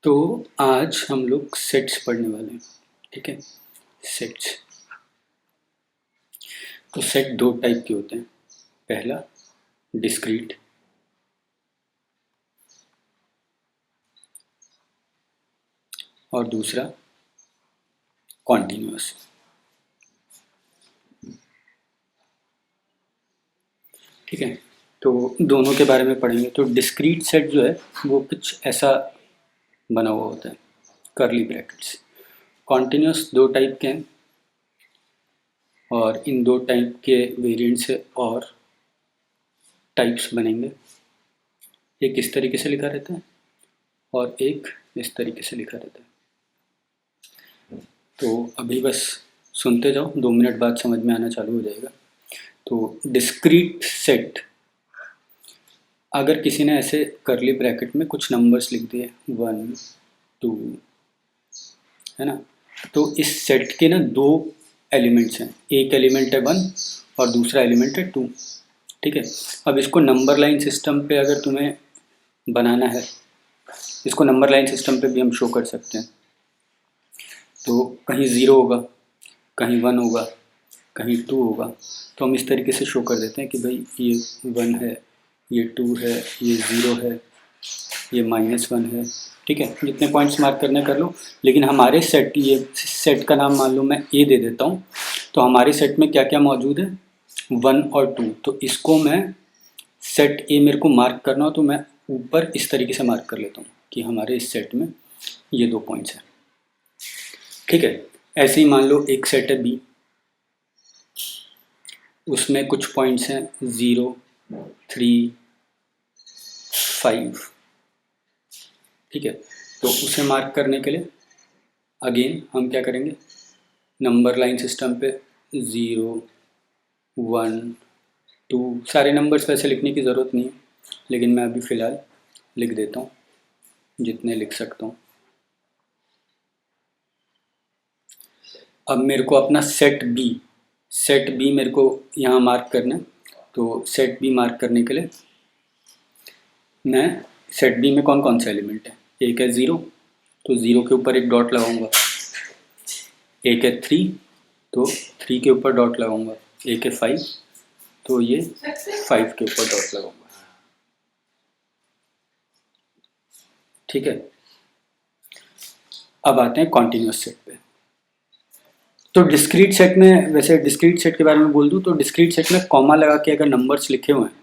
तो आज हम लोग सेट्स पढ़ने वाले हैं। ठीक है, सेट्स। तो सेट दो टाइप के होते हैं। पहला डिस्क्रीट, और दूसरा कॉन्टिन्यूअस। ठीक है, तो दोनों के बारे में पढ़ेंगे। तो डिस्क्रीट सेट जो है वो कुछ ऐसा बना हुआ होता है, कर्ली ब्रैकेट्स। कॉन्टिन्यूअस दो टाइप के हैं, और इन दो टाइप के वेरिएंट से और टाइप्स बनेंगे। एक इस तरीके से लिखा रहता है और एक इस तरीके से लिखा रहता है। तो अभी बस सुनते जाओ, 2 मिनट बाद समझ में आना चालू हो जाएगा। तो डिस्क्रीट सेट, अगर किसी ने ऐसे कर्ली ब्रैकेट में कुछ नंबर्स लिख दिए 1 2, है ना, तो इस सेट के ना दो एलिमेंट्स हैं। एक एलिमेंट है 1 और दूसरा एलिमेंट है 2। ठीक है, अब इसको नंबर लाइन सिस्टम पे अगर तुम्हें बनाना है, इसको नंबर लाइन सिस्टम पे भी हम शो कर सकते हैं। तो कहीं 0 होगा, कहीं 1 होगा, कहीं 2 होगा। तो हम इस तरीके से शो कर देते हैं कि भाई ये 1 है, ये 2 है, ये 0 है, ये -1 है। ठीक है, जितने पॉइंट्स मार्क करने कर लो। लेकिन हमारे सेट, ये सेट का नाम मान लो मैं ए दे देता हूँ। तो हमारे सेट में क्या क्या मौजूद है, 1 और 2। तो इसको मैं सेट ए मेरे को मार्क करना हो तो मैं ऊपर इस तरीके से मार्क कर लेता हूँ कि हमारे इस सेट में ये 2 पॉइंट्स हैं। ठीक है, ऐसे ही मान लो एक सेट है बी, उसमें कुछ पॉइंट्स हैं 0 3 5। ठीक है, तो उसे मार्क करने के लिए अगेन हम क्या करेंगे, नंबर लाइन सिस्टम पे 0 1 2, सारे नंबर्स वैसे लिखने की ज़रूरत नहीं है, लेकिन मैं अभी फ़िलहाल लिख देता हूँ जितने लिख सकता हूँ। अब मेरे को अपना सेट बी मेरे को यहाँ मार्क करना है। तो सेट बी मार्क करने के लिए मैं सेट बी में कौन कौन से एलिमेंट है, एक है 0, तो 0 के ऊपर एक डॉट लगाऊंगा। एक है 3, तो 3 के ऊपर डॉट लगाऊंगा। एक है 5, तो ये 5 के ऊपर डॉट लगाऊंगा। ठीक है, अब आते हैं कॉन्टिन्यूअस सेट पे। तो डिस्क्रीट सेट में, वैसे डिस्क्रीट सेट के बारे में बोल दूं तो डिस्क्रीट सेट में कॉमा लगा के अगर नंबर्स लिखे हुए हैं,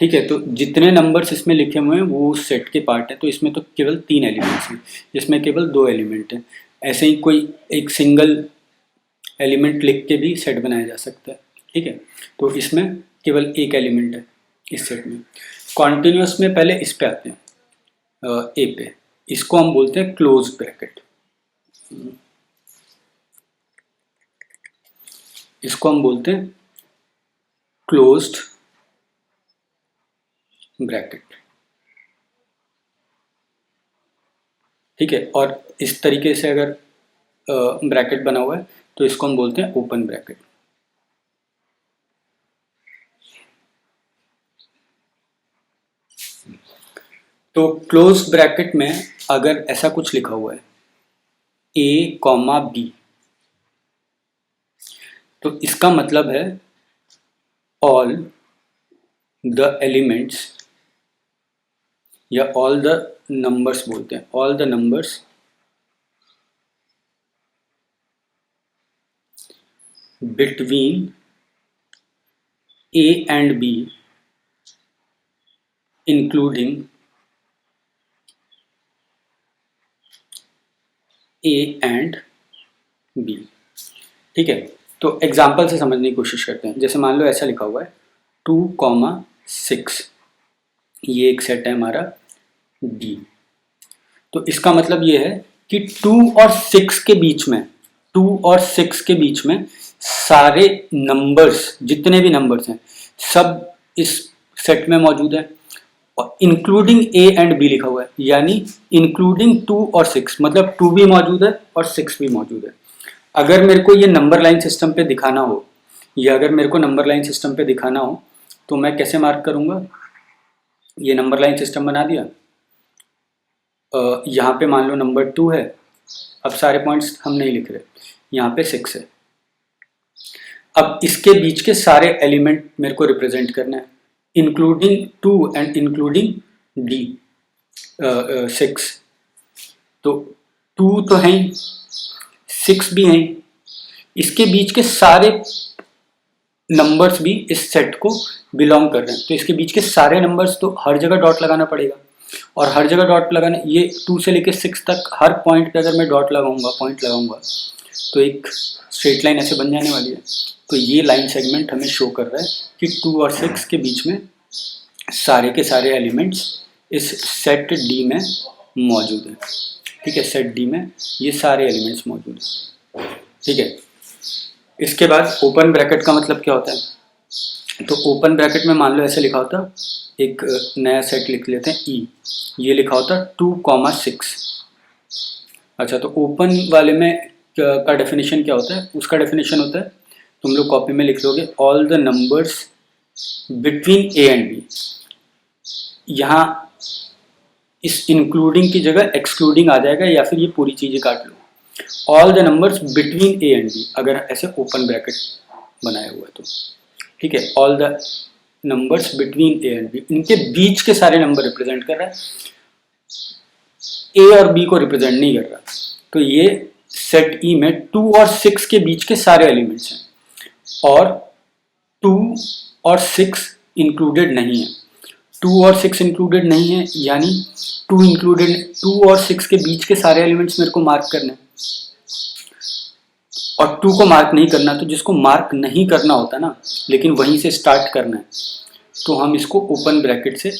ठीक है, तो जितने नंबर्स इसमें लिखे हुए हैं वो उस सेट के पार्ट है। तो इसमें तो केवल 3 एलिमेंट्स हैं, इसमें केवल 2 एलिमेंट हैं। ऐसे ही कोई एक सिंगल एलिमेंट लिख के भी सेट बनाया जा सकता है। ठीक है, तो इसमें केवल एक एलिमेंट है इस सेट में। कॉन्टिन्यूअस में पहले इस पे आते हैं, ए पे। इसको हम बोलते हैं क्लोज ब्रैकेट। इसको हम बोलते हैं क्लोज्ड ब्रैकेट। ठीक है, और इस तरीके से अगर ब्रैकेट बना हुआ है तो इसको हम बोलते हैं ओपन ब्रैकेट। तो क्लोज ब्रैकेट में अगर ऐसा कुछ लिखा हुआ है a, b, तो इसका मतलब है ऑल द एलिमेंट्स, या ऑल द नंबर्स बोलते हैं, all the numbers between a and b including a and b। ठीक है, तो एग्जाम्पल से समझने की कोशिश करते हैं। जैसे मान लो ऐसा लिखा हुआ है 2, 6, ये एक सेट है हमारा D। तो इसका मतलब ये है कि 2 और 6 के बीच में, 2 और 6 के बीच में सारे नंबर्स, जितने भी नंबर्स हैं, सब इस सेट में मौजूद है। और इंक्लूडिंग A एंड B लिखा हुआ है, यानी इंक्लूडिंग 2 और 6, मतलब 2 भी मौजूद है और 6 भी मौजूद है। अगर मेरे को ये नंबर लाइन सिस्टम पे दिखाना हो, या अगर मेरे को नंबर लाइन सिस्टम पे दिखाना हो तो मैं कैसे मार्क करूंगा, ये नंबर लाइन सिस्टम बना दिया, यहाँ पे मान लो नंबर 2 है, अब सारे पॉइंट्स हम नहीं लिख रहे, यहाँ पे 6 है। अब इसके बीच के सारे एलिमेंट मेरे को रिप्रेजेंट करना है, इंक्लूडिंग 2 एंड इंक्लूडिंग डी 6। तो 2 तो है ही, 6 भी हैं, इसके बीच के सारे नंबर्स भी इस सेट को बिलोंग कर रहे हैं, तो इसके बीच के सारे नंबर्स तो हर जगह डॉट लगाना पड़ेगा। और हर जगह डॉट लगाना, ये 2 से लेकर 6 तक हर पॉइंट पे अगर मैं डॉट लगाऊंगा, पॉइंट लगाऊंगा, तो एक स्ट्रेट लाइन ऐसे बन जाने वाली है। तो ये लाइन सेगमेंट हमें शो कर रहा है कि 2 और 6 के बीच में सारे के सारे एलिमेंट्स इस सेट डी में मौजूद है। ठीक है, सेट डी में ये सारे एलिमेंट्स मौजूद हैं। ठीक है, इसके बाद ओपन ब्रैकेट का मतलब क्या होता है? तो ओपन ब्रैकेट में मान लो ऐसे लिखा होता, एक नया सेट लिख लेते हैं ई, ये लिखा होता 2,6। अच्छा, तो ओपन वाले में का डेफिनेशन क्या होता है? उसका डेफिनेशन होता है, तुम लोग कॉपी में लिख लोगे, all the numbers between A and B. यहाँ इस इंक्लूडिंग की जगह एक्सक्लूडिंग आ जाएगा, या फिर ये पूरी चीज़ें काट लो। All the numbers between A and b, अगर ऐसे ओपन ब्रैकेट बनाया हुआ है तो ठीक है, all the numbers between A and B, इनके बीच के सारे नंबर रिप्रेजेंट कर रहा है, ए और बी को रिप्रेजेंट नहीं कर रहा। तो ये सेट ई में 2 और 6 के बीच के सारे एलिमेंट्स हैं, और 2 और 6 इंक्लूडेड नहीं है। 2 और 6 इंक्लूडेड नहीं है, यानी 2 और 6 के बीच के सारे एलिमेंट्स मेरे को मार्क करने हैं, और 2 को मार्क नहीं करना। तो जिसको मार्क नहीं करना होता ना, लेकिन वहीं से स्टार्ट करना है, तो हम इसको ओपन ब्रैकेट से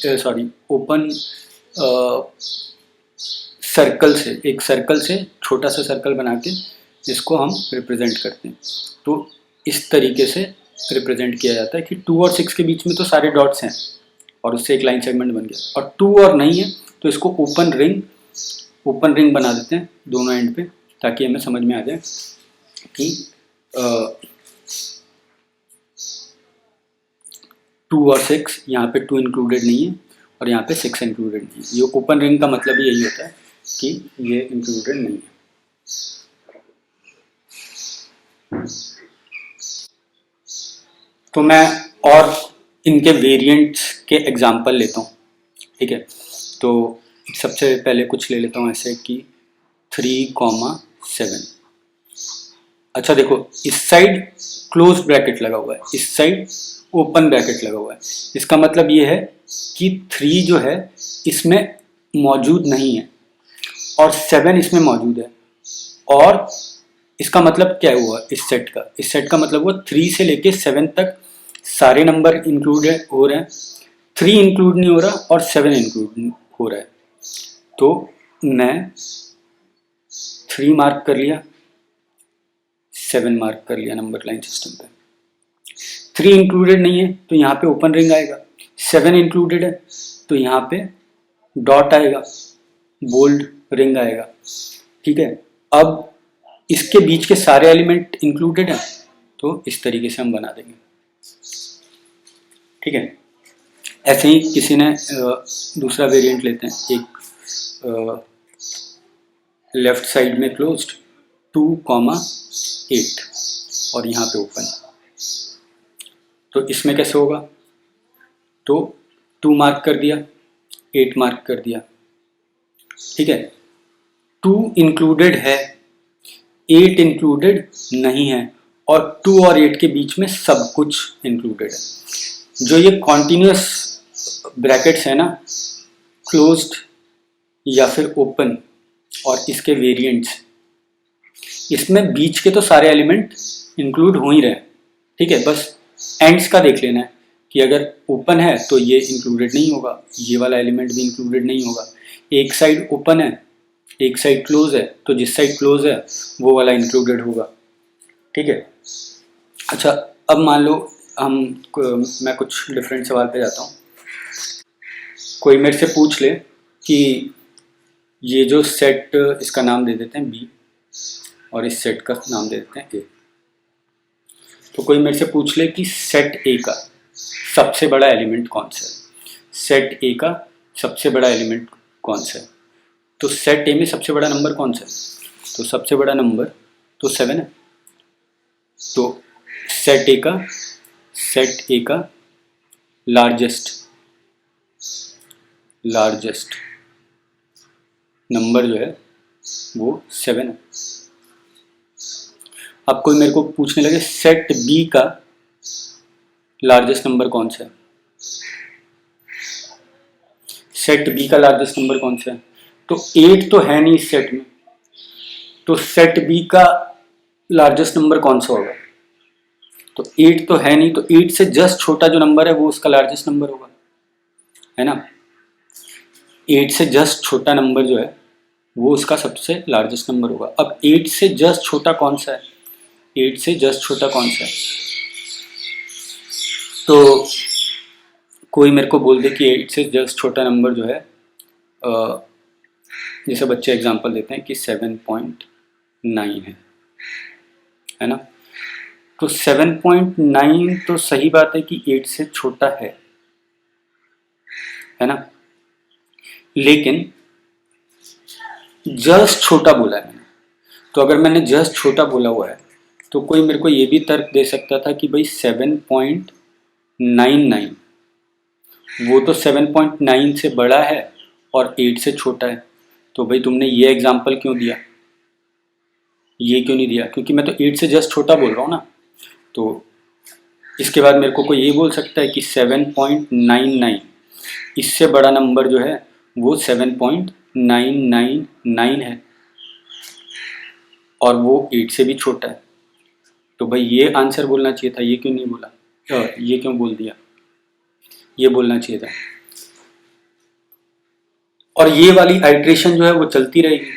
ओपन सर्कल से, एक सर्कल से छोटा सा सर्कल बना के इसको हम रिप्रेजेंट करते हैं। तो इस तरीके से रिप्रेजेंट किया जाता है कि 2 और 6 के बीच में तो सारे डॉट्स हैं, और उससे एक लाइन सेगमेंट बन गया। और 2 और नहीं है तो इसको ओपन रिंग बना देते हैं दोनों एंड पे, ताकि हमें समझ में आ जाए कि 2 और 6, यहाँ पे 2 इंक्लूडेड नहीं है और यहाँ पे 6 इंक्लूडेड नहीं है। ये ओपन रिंग का मतलब यही होता है कि ये इंक्लूडेड नहीं है। तो मैं और इनके वेरिएंट्स के एग्जांपल लेता हूँ। ठीक है, तो सबसे पहले कुछ ले लेता हूँ ऐसे कि 3,7। अच्छा देखो, इस साइड क्लोज ब्रैकेट लगा हुआ है, इस साइड ओपन ब्रैकेट लगा हुआ है। इसका मतलब ये है कि 3 जो है इसमें मौजूद नहीं है और 7 इसमें मौजूद है। और इसका मतलब क्या हुआ इस सेट का मतलब हुआ 3 से लेके 7 तक सारे नंबर इंक्लूड हो रहे हैं, 3 इंक्लूड नहीं हो रहा और 7 इंक्लूड हो रहा है। तो मैं 3 मार्क कर लिया, 7 मार्क कर लिया नंबर लाइन सिस्टम पे। 3 इंक्लूडेड नहीं है तो यहाँ पे ओपन रिंग आएगा, 7 इंक्लूडेड है तो यहाँ पे डॉट आएगा, बोल्ड रिंग आएगा। ठीक है, अब इसके बीच के सारे एलिमेंट इंक्लूडेड हैं, तो इस तरीके से हम बना देंगे। ठीक है, ऐसे ही किसी ने दूसरा वेरिएंट लेते हैं, एक लेफ्ट साइड में क्लोज्ड 2,8 और यहाँ पे ओपन। तो इसमें कैसे होगा? तो 2 मार्क कर दिया, 8 मार्क कर दिया। ठीक है, 2 इंक्लूडेड है, 8 इंक्लूडेड नहीं है, और 2 और 8 के बीच में सब कुछ इंक्लूडेड है। जो ये कॉन्टिन्यूस ब्रैकेट्स है ना, क्लोज्ड या फिर ओपन और इसके वेरिएंट्स, इसमें बीच के तो सारे एलिमेंट इंक्लूड हो ही रहे हैं। ठीक है, बस एंड्स का देख लेना है कि अगर ओपन है तो ये इंक्लूडेड नहीं होगा, ये वाला एलिमेंट भी इंक्लूडेड नहीं होगा। एक साइड ओपन है, एक साइड क्लोज है, तो जिस साइड क्लोज है वो वाला इंक्लूडेड होगा। ठीक है, अच्छा अब मान लो मैं कुछ डिफरेंट सवाल पे जाता हूँ। कोई मेरे से पूछ ले कि ये जो सेट, इसका नाम दे देते हैं बी और इस सेट का नाम दे देते हैं ए। तो कोई मेरे से पूछ ले कि सेट ए का सबसे बड़ा एलिमेंट कौन सा है, सेट ए का सबसे बड़ा एलिमेंट कौन सा है, तो सेट ए में सबसे बड़ा नंबर कौन सा है? तो सबसे बड़ा नंबर तो 7 है। तो सेट ए का लार्जेस्ट नंबर जो है वो 7 है। अब कोई मेरे को पूछने लगे सेट बी का लार्जेस्ट नंबर कौन सा है? सेट बी का लार्जेस्ट नंबर कौन सा है? तो 8 तो है नहीं इस सेट में, तो सेट बी का लार्जेस्ट नंबर कौन सा होगा? तो 8 तो है नहीं, तो 8 से जस्ट छोटा जो नंबर है वो उसका लार्जेस्ट नंबर होगा, है ना। 8 से जस्ट छोटा नंबर जो है वो उसका सबसे लार्जेस्ट नंबर होगा। अब 8 से जस्ट छोटा कौन सा है? 8 से जस्ट छोटा कौन सा है? तो कोई मेरे को बोल दे कि 8 से जस्ट छोटा नंबर जो है, जैसे बच्चे एग्जांपल देते हैं कि 7.9 है ना। तो 7.9 तो सही बात है कि 8 से छोटा है ना, लेकिन जस्ट छोटा बोला है मैंने। तो अगर मैंने जस्ट छोटा बोला हुआ है तो कोई मेरे को ये भी तर्क दे सकता था कि भाई 7.99 वो तो 7.9 से बड़ा है और 8 से छोटा है, तो भाई तुमने ये एग्जाम्पल क्यों दिया, ये क्यों नहीं दिया? क्योंकि मैं तो 8 से जस्ट छोटा बोल रहा हूँ ना। तो इसके बाद मेरे को कोई ये बोल सकता है कि 7.99 इससे बड़ा नंबर जो है वो 7.999 है और वो 8 से भी छोटा है। तो भाई ये आंसर बोलना चाहिए था, ये क्यों नहीं बोला? ये क्यों बोल दिया? ये बोलना चाहिए था। और ये वाली आइट्रेशन जो है वो चलती रहेगी,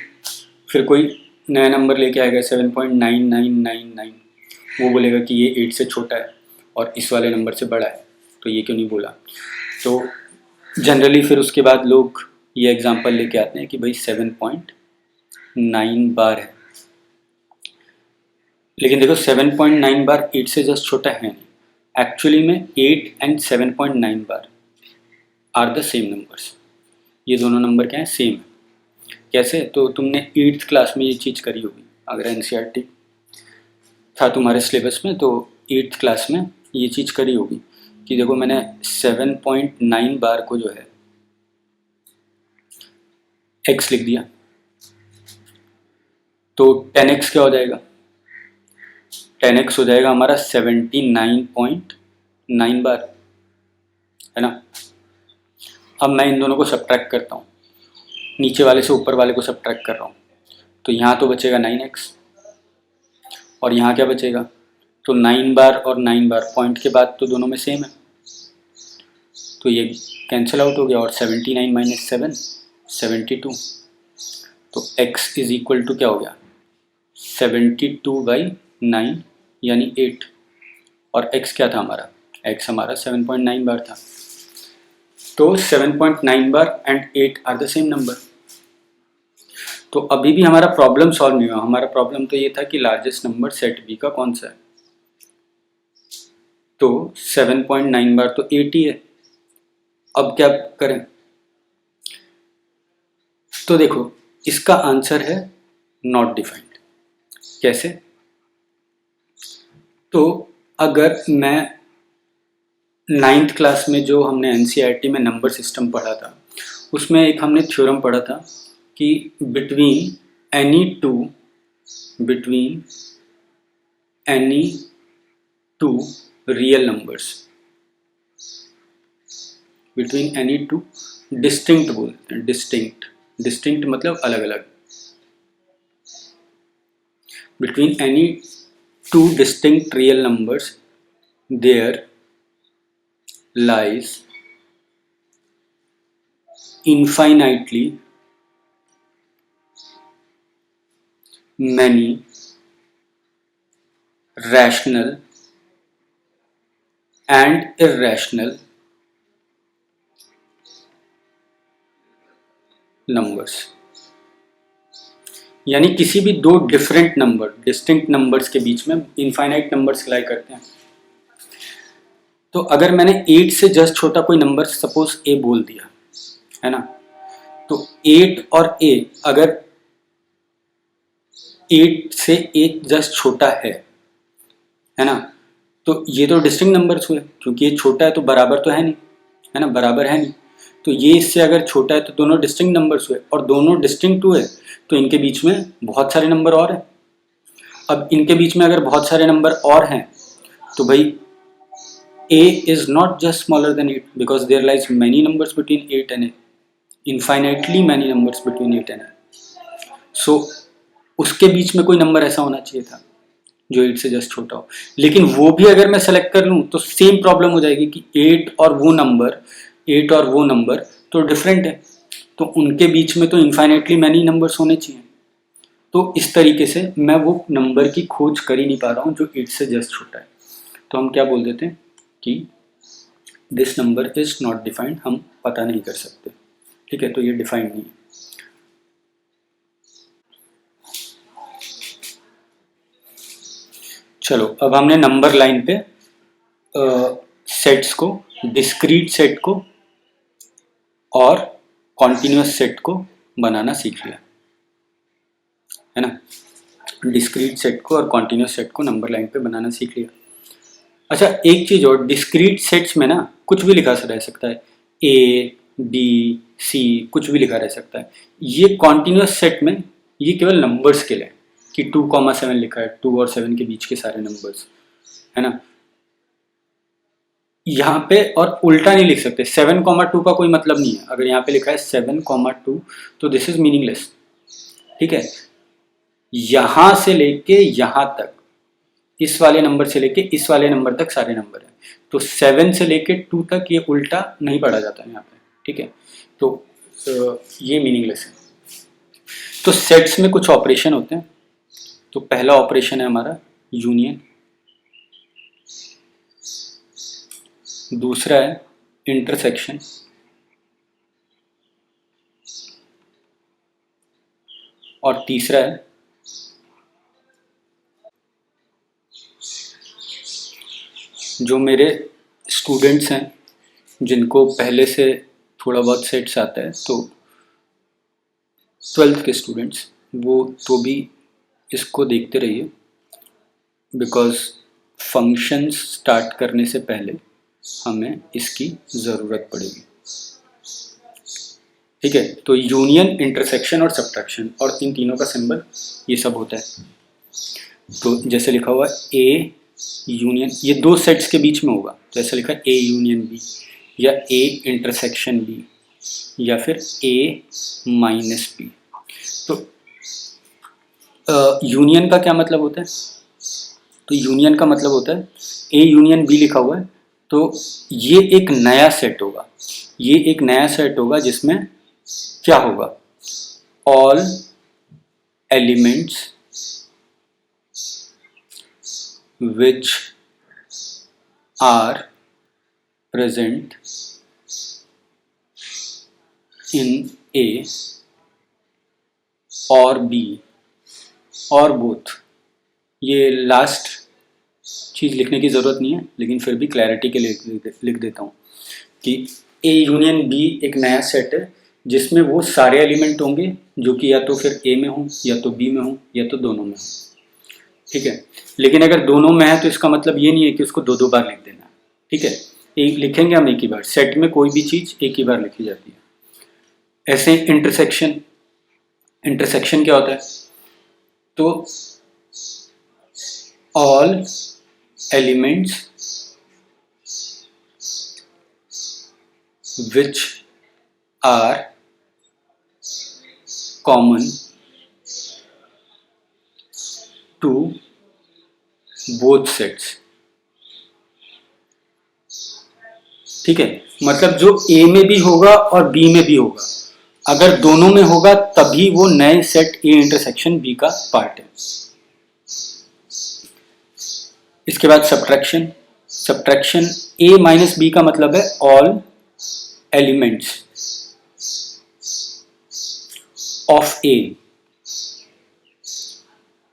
फिर कोई नया नंबर लेके आएगा 7.9999, वो बोलेगा कि ये 8 से छोटा है और इस वाले नंबर से बड़ा है, तो ये क्यों नहीं बोला? तो जनरली फिर उसके बाद लोग ये एग्जांपल लेके आते हैं कि भाई 7.9 बार है, लेकिन देखो 7.9 बार 8 से जस्ट छोटा है नहीं। एक्चुअली में 8 and 7.9 bar are the same numbers. ये दोनों नंबर क्या है? सेम है। कैसे? तो तुमने 8th क्लास में ये चीज़ करी होगी, अगर एनसीईआरटी था तुम्हारे सिलेबस में तो 8th क्लास में ये चीज़ करी होगी कि देखो मैंने 7.9 बार को जो है x लिख दिया, तो 10x क्या हो जाएगा? 10x हो जाएगा हमारा 79.9 बार, है ना। अब मैं इन दोनों को सब्ट्रैक्ट करता हूँ, नीचे वाले से ऊपर वाले को सब्ट्रैक्ट कर रहा हूँ, तो यहाँ तो बचेगा 9x और यहाँ क्या बचेगा? तो 9 बार और 9 बार पॉइंट के बाद तो दोनों में सेम है, तो ये कैंसिल आउट हो गया और 79 माइनस 7 72। तो x इज इक्वल टू क्या हो गया? 72/9 यानी 8, और x क्या था हमारा? x हमारा 7.9 बार था। तो 7.9 बार and 8 are the same number. तो अभी भी हमारा प्रॉब्लम सॉल्व नहीं हुआ। हमारा प्रॉब्लम तो ये था कि लार्जेस्ट नंबर सेट बी का कौन सा है। तो 7.9 बार तो 8 ही है। अब क्या करें? तो देखो इसका आंसर है नॉट डिफाइंड। कैसे? तो अगर मैं 9th क्लास में जो हमने एनसीईआरटी में नंबर सिस्टम पढ़ा था उसमें एक हमने थ्योरम पढ़ा था कि between any two real numbers, between any two distinct बोलते हैं, डिस्टिंक्ट मतलब अलग अलग, between any two distinct real numbers there lies infinitely many rational and irrational numbers। यानी किसी भी दो डिफरेंट नंबर, डिस्टिंक्ट नंबर्स के बीच में इनफाइनाइट नंबर्स लाई करते हैं। तो अगर मैंने 8 से जस्ट छोटा कोई नंबर सपोज a बोल दिया, है ना, तो 8 और a अगर 8 से 1 जस्ट छोटा है ना, तो ये तो डिस्टिंक्ट नंबर्स हुए, क्योंकि ये छोटा है तो बराबर तो है नहीं, है ना, बराबर है नहीं। तो ये इससे अगर छोटा है तो दोनों डिस्टिंक्ट नंबर्स हुए, और दोनों डिस्टिंक्ट हुए तो इनके बीच में बहुत सारे नंबर और हैं। अब इनके बीच में अगर बहुत सारे नंबर और हैं तो भाई a is not just smaller than 8 because there lies many numbers between 8 and a, infinitely many numbers between 8 and a. So उसके बीच में कोई नंबर ऐसा होना चाहिए था जो 8 से जस्ट छोटा हो, लेकिन वो भी अगर मैं सेलेक्ट कर लूँ तो सेम प्रॉब्लम हो जाएगी कि 8 और वो नंबर तो डिफरेंट है, तो उनके बीच में तो इन्फाइनेटली मैनी नंबर्स होने चाहिए। तो इस तरीके से मैं वो नंबर की खोज कर ही नहीं पा रहा हूँ जो 8 से जस्ट छोटा है। तो हम क्या बोल देते हैं कि this number is not defined, हम पता नहीं कर सकते। ठीक है, तो ये डिफाइंड नहीं है। चलो, अब हमने नंबर लाइन पे सेट्स को, डिस्क्रीट सेट को और कॉन्टिन्यूस सेट को बनाना सीख लिया, है ना। डिस्क्रीट सेट को और कॉन्टिन्यूस सेट को नंबर लाइन पे बनाना सीख लिया। अच्छा, एक चीज और, डिस्क्रीट सेट्स में ना कुछ भी लिखा रह सकता है, ए बी सी कुछ भी लिखा रह सकता है। ये कॉन्टिन्यूस सेट में ये केवल नंबर्स के लिए कि 2,7 लिखा है, 2 और 7 के बीच के सारे नंबर्स, है ना। यहाँ पे और उल्टा नहीं लिख सकते, 7,2 का कोई मतलब नहीं है। अगर यहाँ पे लिखा है 7,2 तो दिस इज मीनिंगलेस। ठीक है, यहां से लेके यहां तक, इस वाले नंबर से लेके इस वाले नंबर तक सारे नंबर है, तो 7 से लेके 2 तक ये उल्टा नहीं पढ़ा जाता है यहाँ पे। ठीक है, तो ये मीनिंगलेस है। तो सेट्स में कुछ ऑपरेशन होते हैं। तो पहला ऑपरेशन है हमारा यूनियन, दूसरा है इंटरसेक्शन, और तीसरा है जो मेरे स्टूडेंट्स हैं जिनको पहले से थोड़ा बहुत सेट्स आता है, तो 12th के स्टूडेंट्स, वो तो भी इसको देखते रहिए, बिकॉज फंक्शंस स्टार्ट करने से पहले हमें इसकी ज़रूरत पड़ेगी। ठीक है, तो यूनियन, इंटरसेक्शन और सब्ट्रैक्शन, और इन तीनों का सिंबल ये सब होता है। तो जैसे लिखा हुआ ए यूनियन, ये दो सेट्स के बीच में होगा, तो ऐसा लिखा है ए यूनियन बी, या ए इंटरसेक्शन बी, या फिर ए माइनस बी। तो यूनियन का क्या मतलब होता है? तो यूनियन का मतलब होता है ए यूनियन बी लिखा हुआ है, तो ये एक नया सेट होगा, ये एक नया सेट होगा जिसमें क्या होगा, all elements which are present in A or B or both। ये लास्ट चीज़ लिखने की ज़रूरत नहीं है, लेकिन फिर भी क्लैरिटी के लिए लिख देता हूँ कि A यूनियन B एक नया सेट है जिसमें वो सारे एलिमेंट होंगे जो कि या तो फिर A में हो, या तो B में हो, या तो दोनों में हो। ठीक है, लेकिन अगर दोनों में है तो इसका मतलब ये नहीं है कि उसको दो दो बार लिख देना। ठीक है, एक लिखेंगे हम एक ही बार, सेट में कोई भी चीज़ एक ही बार लिखी जाती है। ऐसे इंटरसेक्शन, इंटरसेक्शन क्या होता है? तो all elements which are common to both sets. ठीक है, मतलब जो ए में भी होगा और बी में भी होगा, अगर दोनों में होगा तभी वो नए सेट ए इंटरसेक्शन बी का पार्ट है। इसके बाद subtraction, subtraction A minus B का मतलब है all elements of A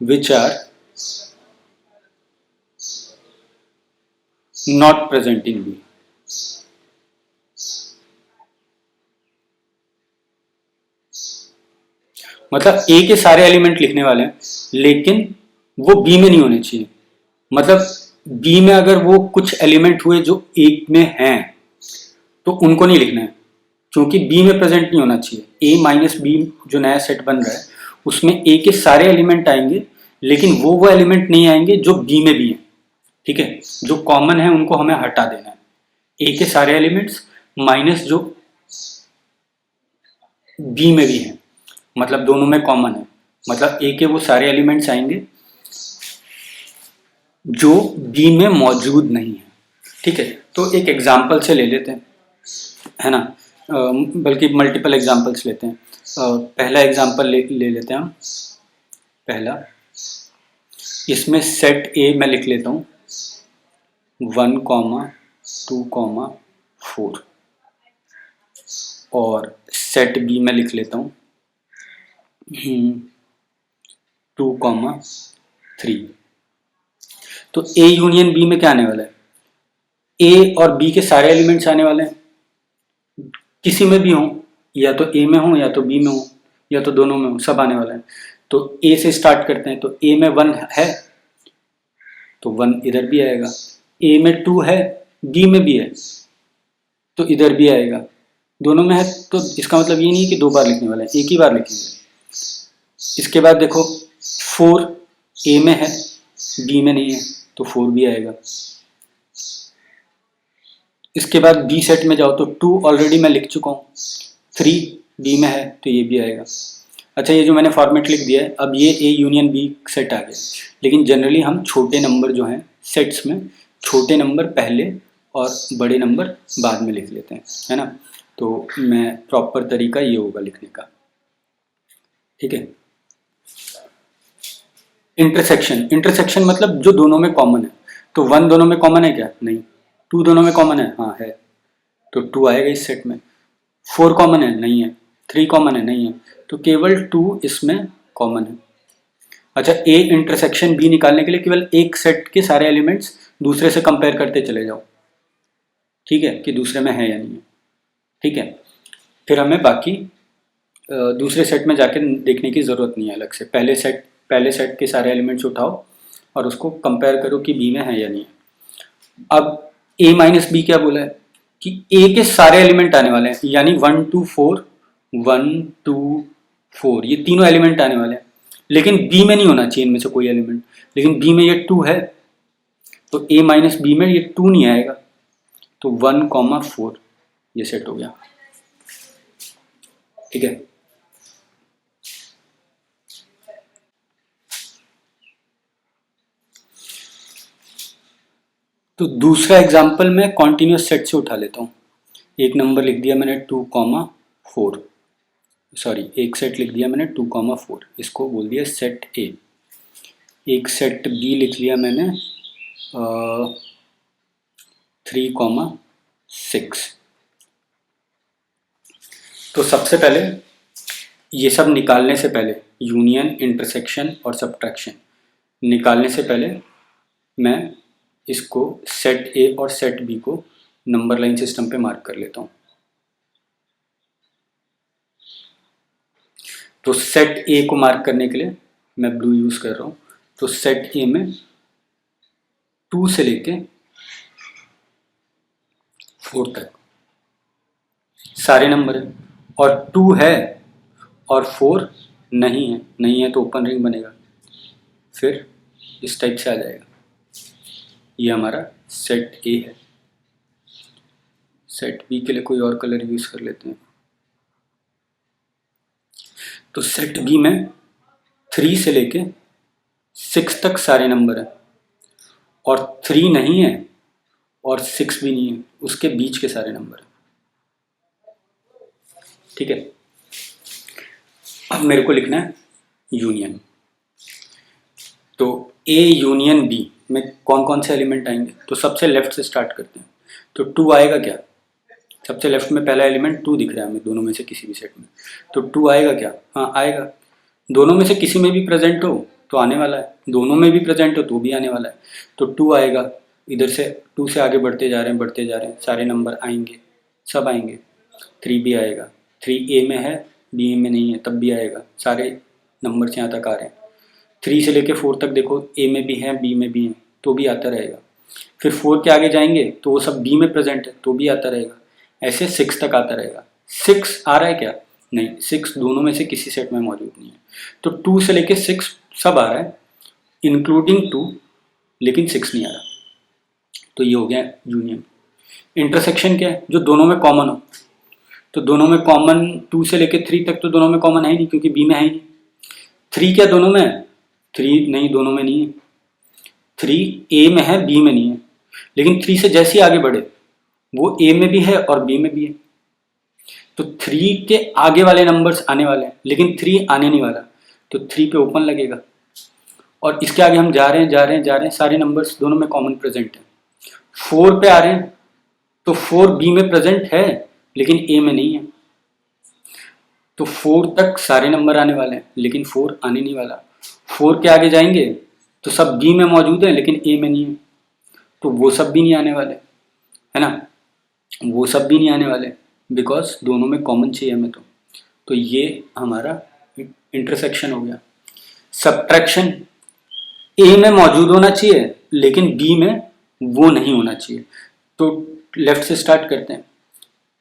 which are not present in B. मतलब ए के सारे एलिमेंट लिखने वाले हैं, लेकिन वो बी में नहीं होने चाहिए। मतलब बी में अगर वो कुछ एलिमेंट हुए जो ए में हैं तो उनको नहीं लिखना है, क्योंकि बी में प्रेजेंट नहीं होना चाहिए। ए माइनस बी जो नया सेट बन रहा है उसमें ए के सारे एलिमेंट आएंगे, लेकिन वो एलिमेंट नहीं आएंगे जो बी में भी हैं। ठीक है, जो कॉमन है उनको हमें हटा देना है। ए के सारे एलिमेंट्स माइनस जो बी में भी हैं, मतलब दोनों में कॉमन है। मतलब ए के वो सारे एलिमेंट्स आएंगे जो बी में मौजूद नहीं है। ठीक है, तो एक एग्जाम्पल से ले लेते हैं, है ना, बल्कि मल्टीपल एग्जाम्पल्स लेते हैं। पहला एग्जाम्पल ले लेते हैं हम। पहला, इसमें सेट ए मैं लिख लेता हूँ 1,2,4 और सेट बी में लिख लेता हूँ 2,3। तो ए यूनियन बी में क्या आने वाला है? ए और बी के सारे एलिमेंट्स आने वाले हैं, किसी में भी हों, या तो ए में हो या तो बी में हो या तो दोनों में हो, सब आने वाला है। तो ए से स्टार्ट करते हैं। तो ए में 1 है तो 1 इधर भी आएगा। ए में 2 है, बी में भी है तो इधर भी आएगा। दोनों में है तो इसका मतलब ये नहीं कि 2 बार लिखने वाले हैं, एक ही बार लिखेंगे। इसके बाद देखो 4 ए में है, बी में नहीं है तो 4 भी आएगा। इसके बाद बी सेट में जाओ तो 2 ऑलरेडी मैं लिख चुका हूँ, 3 बी में है तो ये भी आएगा। अच्छा, ये जो मैंने फॉर्मेट लिख दिया है, अब ये ए यूनियन बी सेट आ गया। लेकिन जनरली हम छोटे नंबर जो हैं सेट्स में, छोटे नंबर पहले और बड़े नंबर बाद में लिख लेते हैं, है ना। तो मैं प्रॉपर तरीका ये होगा लिखने का। ठीक है, इंटरसेक्शन। इंटरसेक्शन मतलब जो दोनों में कॉमन है। तो 1 दोनों में कॉमन है क्या? नहीं। 2 दोनों में कॉमन है? हाँ है, तो 2 आएगा इस सेट में। 4 कॉमन है? नहीं है। 3 कॉमन है? नहीं है, तो केवल 2 इसमें कॉमन है। अच्छा, ए इंटरसेक्शन बी निकालने के लिए केवल एक सेट के सारे एलिमेंट्स दूसरे से कंपेयर करते चले जाओ, ठीक है, कि दूसरे में है या नहीं है। ठीक है, फिर हमें बाकी दूसरे सेट में जाके देखने की ज़रूरत नहीं है अलग से। पहले सेट के सारे एलिमेंट्स उठाओ और उसको कंपेयर करो कि बी में है या नहीं है। अब ए माइनस बी क्या बोला है कि ए के सारे एलिमेंट आने वाले हैं, यानी 1 2 4 1 2 4 ये तीनों एलिमेंट आने वाले हैं, लेकिन बी में नहीं होना चाहिए इनमें से कोई एलिमेंट। लेकिन बी में ये 2 है तो ए माइनस बी में ये 2 नहीं आएगा, तो 1,4 ये सेट हो गया। ठीक है, तो दूसरा एग्जाम्पल मैं कॉन्टिन्यूस सेट से उठा लेता हूँ। एक नंबर लिख दिया मैंने 2,4, सॉरी एक सेट लिख दिया मैंने 2,4, इसको बोल दिया सेट ए। एक सेट बी लिख लिया मैंने 3,6। तो सबसे पहले ये सब निकालने से पहले, यूनियन, इंटरसेक्शन और सब्ट्रैक्शन निकालने से पहले मैं इसको सेट ए और सेट बी को नंबर लाइन सिस्टम पे मार्क कर लेता हूँ। तो सेट ए को मार्क करने के लिए मैं ब्लू यूज कर रहा हूँ। तो सेट ए में 2 से लेके 4 तक सारे नंबर है, और 2 है और 4 नहीं है तो ओपन रिंग बनेगा, फिर इस टाइप से आ जाएगा। ये हमारा सेट ए है। सेट बी के लिए कोई और कलर यूज कर लेते हैं। तो सेट बी में 3 से लेके 6 तक सारे नंबर है, और 3 नहीं है और 6 भी नहीं है, उसके बीच के सारे नंबर है। ठीक है, अब मेरे को लिखना है यूनियन। तो ए यूनियन बी में कौन कौन से एलिमेंट आएंगे? तो सबसे लेफ्ट से स्टार्ट करते हैं। तो 2 आएगा क्या? सबसे लेफ्ट में पहला एलिमेंट 2 दिख रहा है हमें दोनों में से किसी भी सेट में, तो 2 आएगा क्या? हाँ आएगा। दोनों में से किसी में भी प्रेजेंट हो तो आने वाला है, दोनों में भी प्रेजेंट हो तो भी आने वाला है। तो 2 आएगा। इधर से 2 से आगे बढ़ते जा रहे हैं, सारे नंबर आएंगे, सब आएंगे। 3 भी आएगा। 3 ए में है, बी में नहीं है तब भी आएगा, सारे नंबर्स यहाँ तक आ रहे हैं। 3 से लेके 4 तक देखो ए में भी है बी में भी है तो भी आता रहेगा। फिर 4 के आगे जाएंगे तो वो सब बी में प्रेजेंट है तो भी आता रहेगा। ऐसे 6 तक आता रहेगा। 6 आ रहा है क्या? नहीं, 6 दोनों में से किसी सेट में मौजूद नहीं है। तो 2 से लेके 6 सब आ रहा है इंक्लूडिंग 2, लेकिन 6 नहीं आ रहा। तो ये हो गया यूनियन। इंटरसेक्शन क्या है? जो दोनों में कॉमन हो। तो दोनों में कॉमन 2 से लेके 3 तक तो दोनों में कॉमन है ही नहीं क्योंकि बी में है ही नहीं। 3 क्या दोनों में है? 3 नहीं, दोनों में नहीं है। 3 ए में है बी में नहीं है। लेकिन 3 से जैसे ही आगे बढ़े वो ए में भी है और बी में भी है। तो 3 के आगे वाले नंबर्स आने वाले हैं लेकिन 3 आने नहीं वाला, तो 3 पे ओपन लगेगा। और इसके आगे हम जा रहे हैं जा रहे हैं जा रहे हैं, सारे नंबर्स दोनों में कॉमन प्रेजेंट है। 4 पे आ रहे हैं तो 4 बी में प्रेजेंट है लेकिन ए में नहीं है। तो 4 तक सारे नंबर आने वाले हैं लेकिन 4 आने नहीं वाला। 4 के आगे जाएंगे तो सब बी में मौजूद है लेकिन ए में नहीं है, तो वो सब भी नहीं आने वाले, है ना, वो सब भी नहीं आने वाले बिकॉज दोनों में कॉमन चाहिए हमें। तो ये हमारा इंटरसेक्शन हो गया। सब्ट्रैक्शन, ए में मौजूद होना चाहिए लेकिन बी में वो नहीं होना चाहिए। तो लेफ्ट से स्टार्ट करते हैं।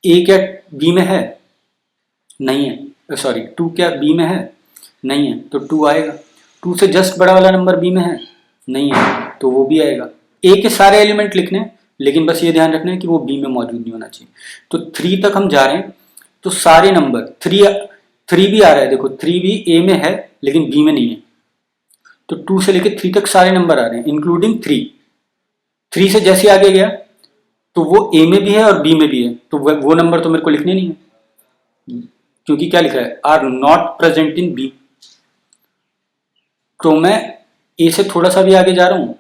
ए क्या बी में है? नहीं है। सॉरी, 2 क्या बी में है? नहीं है, तो 2 आएगा। 2 से जस्ट बड़ा वाला नंबर बी में है? नहीं है, तो वो भी आएगा। ए के सारे एलिमेंट लिखने हैं लेकिन बस ये ध्यान रखना है कि वो बी में मौजूद नहीं होना चाहिए। तो 3 तक हम जा रहे हैं तो सारे नंबर 3 भी आ रहा है, देखो 3 भी ए में है लेकिन बी में नहीं है। तो 2 से लेकर 3 तक सारे नंबर आ रहे हैं इंक्लूडिंग 3। 3 से जैसे आगे गया तो वो ए में भी है और बी में भी है, तो वो नंबर तो मेरे को लिखने नहीं है क्योंकि क्या लिखा है? Are not present in B. तो मैं ए से थोड़ा सा भी आगे जा रहा हूं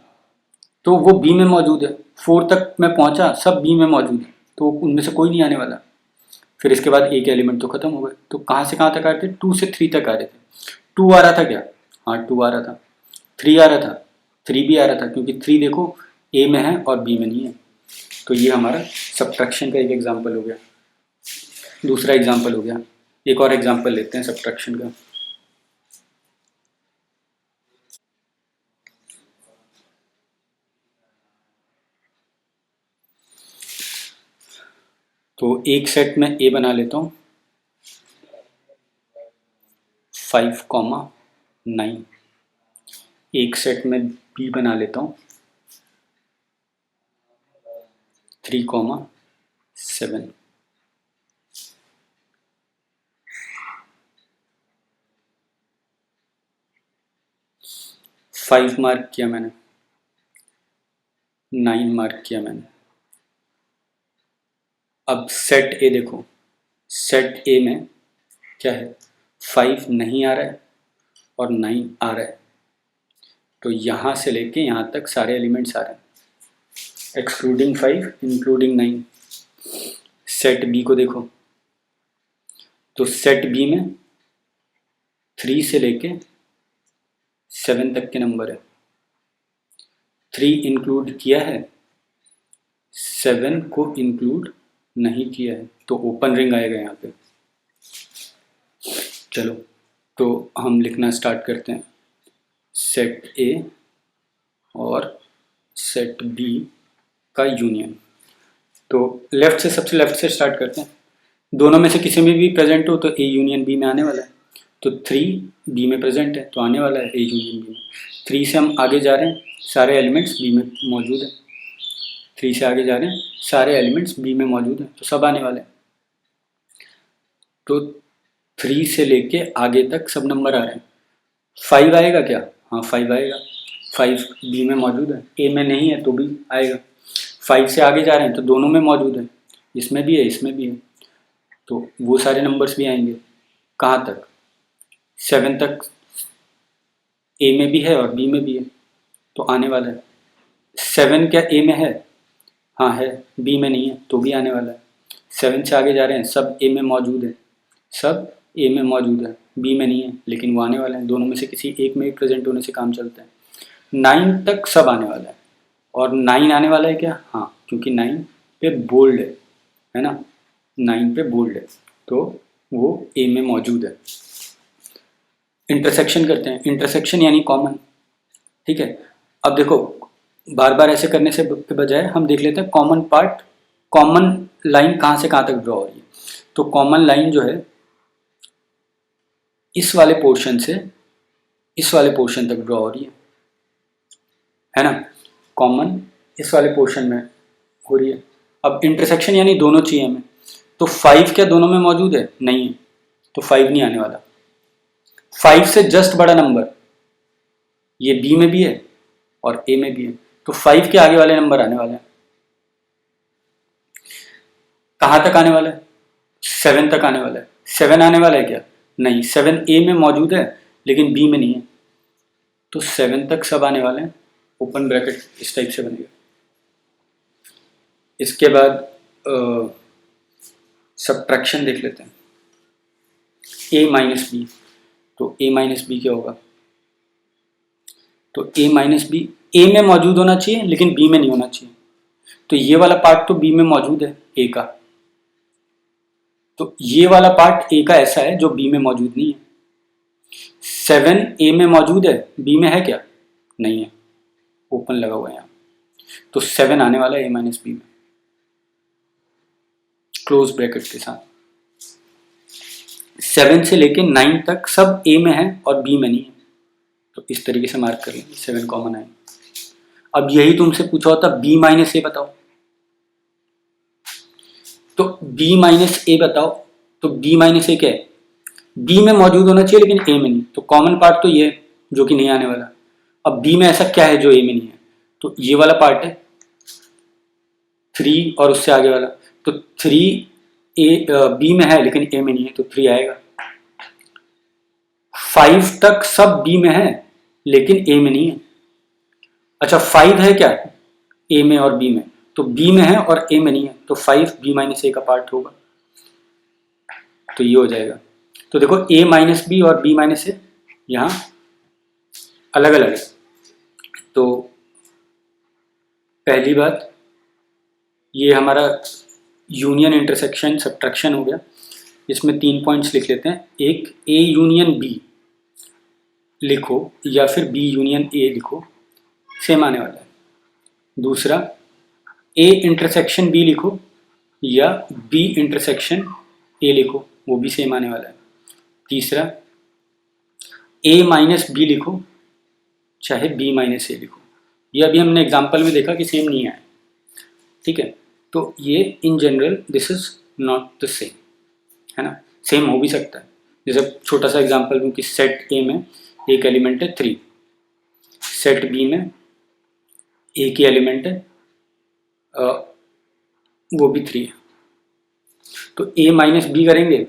तो वो बी में मौजूद है। 4 तक मैं पहुंचा, सब बी में मौजूद है, तो उनमें से कोई नहीं आने वाला। फिर इसके बाद ए के एलिमेंट तो खत्म हो गए। तो कहां से कहां तक आ रहे थे? 2 से 3 तक आ रहे थे। 2 आ रहा था क्या? हाँ, 2 आ रहा था। 3 आ रहा था? 3 भी आ रहा था क्योंकि 3 देखो ए में है और बी में नहीं है। तो ये हमारा सब्ट्रैक्शन का एक एग्जाम्पल हो गया। दूसरा एग्जाम्पल हो गया। एक और एग्जाम्पल लेते हैं सब्ट्रैक्शन का। तो एक सेट में ए बना लेता हूँ 5,9। एक सेट में बी बना लेता हूँ 3,7। फाइव मार्क किया मैंने, 9 मार्क किया मैंने। अब सेट ए देखो, सेट ए में क्या है? 5 नहीं आ रहा है और 9 आ रहा है, तो यहाँ से लेके यहाँ तक सारे एलिमेंट्स आ रहे हैं एक्सक्लूडिंग 5 इंक्लूडिंग 9। सेट बी को देखो, तो सेट बी में 3 से लेके 7 तक के नंबर है। 3 इंक्लूड किया है, 7 को इंक्लूड नहीं किया है, तो ओपन रिंग आएगा यहाँ पे। चलो, तो हम लिखना स्टार्ट करते हैं। सेट ए और सेट बी का यूनियन। तो लेफ्ट से, सबसे लेफ्ट से स्टार्ट करते हैं। दोनों में से किसी में भी प्रेजेंट हो तो ए यूनियन बी में आने वाला है। तो 3 बी में प्रेजेंट है तो आने वाला है ए यूनियन बी में। 3 से हम आगे जा रहे हैं, सारे एलिमेंट्स बी में मौजूद है। 3 से आगे जा रहे हैं, सारे एलिमेंट्स बी में मौजूद हैं, तो सब आने वाले हैं। तो 3 से लेके आगे तक सब नंबर आ रहे हैं। 5 आएगा क्या? हाँ, 5 आएगा। 5 बी में मौजूद है, ए में नहीं है तो भी आएगा। 5 से आगे जा रहे हैं तो दोनों में मौजूद है, इसमें भी है इसमें भी है, तो वो सारे नंबर्स भी आएंगे। कहाँ तक? 7 तक ए में भी है और बी में भी है, तो आने वाला है। 7 क्या ए में है? हाँ है, बी में नहीं है तो भी आने वाला है। 7 से आगे जा रहे हैं, सब ए में मौजूद है, सब ए में मौजूद है, बी में नहीं है, लेकिन वो आने वाला है। दोनों में से किसी एक में प्रेजेंट होने से काम चलता है। 9 तक सब आने वाला है, और 9 आने वाला है क्या? हाँ, क्योंकि 9 पे बोल्ड है ना, 9 पे बोल्ड है, तो वो ए में मौजूद है। इंटरसेक्शन करते हैं, इंटरसेक्शन यानी कॉमन, ठीक है। अब देखो बार बार ऐसे करने से के बजाय हम देख लेते हैं कॉमन पार्ट, कॉमन लाइन कहाँ से कहाँ तक ड्रॉ हो रही है। तो कॉमन लाइन जो है इस वाले पोर्शन से इस वाले पोर्शन तक ड्रॉ हो रही है ना। कॉमन इस वाले पोर्शन में हो रही है। अब इंटरसेक्शन यानी दोनों चाहिए हमें, तो 5 क्या दोनों में मौजूद है? नहीं है, तो 5 नहीं आने वाला। 5 से जस्ट बड़ा नंबर ये बी में भी है और ए में भी है, तो 5 के आगे वाले नंबर आने वाले हैं। कहाँ तक आने वाला है? 7 तक आने वाला है। 7 आने वाला है क्या? नहीं, 7 ए में मौजूद है लेकिन बी में नहीं है, तो 7 तक सब आने वाले हैं। ओपन ब्रैकेट इस टाइप से बनेगा। इसके बाद सब्ट्रैक्शन देख लेते हैं, ए माइनस बी। तो ए माइनस बी क्या होगा? तो ए माइनस बी ए में मौजूद होना चाहिए लेकिन बी में नहीं होना चाहिए, तो ये वाला पार्ट तो बी में मौजूद है ए का, तो ये वाला पार्ट ए का ऐसा है जो बी में मौजूद नहीं है। 7 ए में मौजूद है, बी में है क्या? नहीं है, ओपन लगा हुआ है यहाँ, तो 7 आने वाला है ए माइनस बी में क्लोज ब्रैकेट के साथ। 7 से लेके 9 तक सब ए में है और बी में नहीं है, तो इस तरीके से मार्क कर लेंगे 7 कॉमन है। अब यही तुमसे पूछा होता बी माइनस ए बताओ, तो बी माइनस ए बताओ, तो बी माइनस ए क्या है? बी में मौजूद होना चाहिए लेकिन ए में नहीं, तो कॉमन पार्ट तो ये जो कि नहीं आने वाला। अब बी में ऐसा क्या है जो ए में नहीं है? तो ये वाला पार्ट है 3 और उससे आगे वाला, तो 3 ए बी में है लेकिन ए में नहीं है, तो 3 आएगा। 5 तक सब बी में है लेकिन ए में नहीं है। अच्छा 5 है क्या ए में और बी में? तो बी में है और ए में नहीं है, तो 5 बी माइनस ए का पार्ट होगा, तो ये हो जाएगा। तो देखो ए माइनस बी और बी माइनस ए यहाँ अलग अलग है। तो पहली बात ये हमारा यूनियन इंटरसेक्शन सब्ट्रैक्शन हो गया। इसमें 3 पॉइंट्स लिख लेते हैं। एक ए यूनियन बी लिखो या फिर बी यूनियन ए लिखो, सेम आने वाला है। दूसरा ए इंटरसेक्शन बी लिखो या बी इंटरसेक्शन ए लिखो, वो भी सेम आने वाला है। तीसरा ए माइनस बी लिखो चाहे बी माइनस ए लिखो, ये अभी हमने एग्जाम्पल में देखा कि सेम नहीं आया, ठीक है। तो ये in general this is not the same, है ना। सेम हो भी सकता है, जैसे छोटा सा एग्जाम्पल दूं कि सेट ए में एक एलिमेंट है 3, सेट बी में ए की एलिमेंट है वो भी 3 है, तो ए माइनस बी करेंगे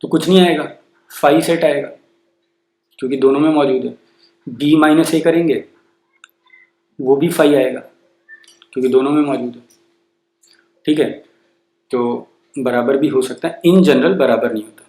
तो कुछ नहीं आएगा, 5 सेट आएगा क्योंकि दोनों में मौजूद है। बी माइनस ए करेंगे वो भी 5 आएगा क्योंकि दोनों में मौजूद है, ठीक है। तो बराबर भी हो सकता है, इन जनरल बराबर नहीं होता।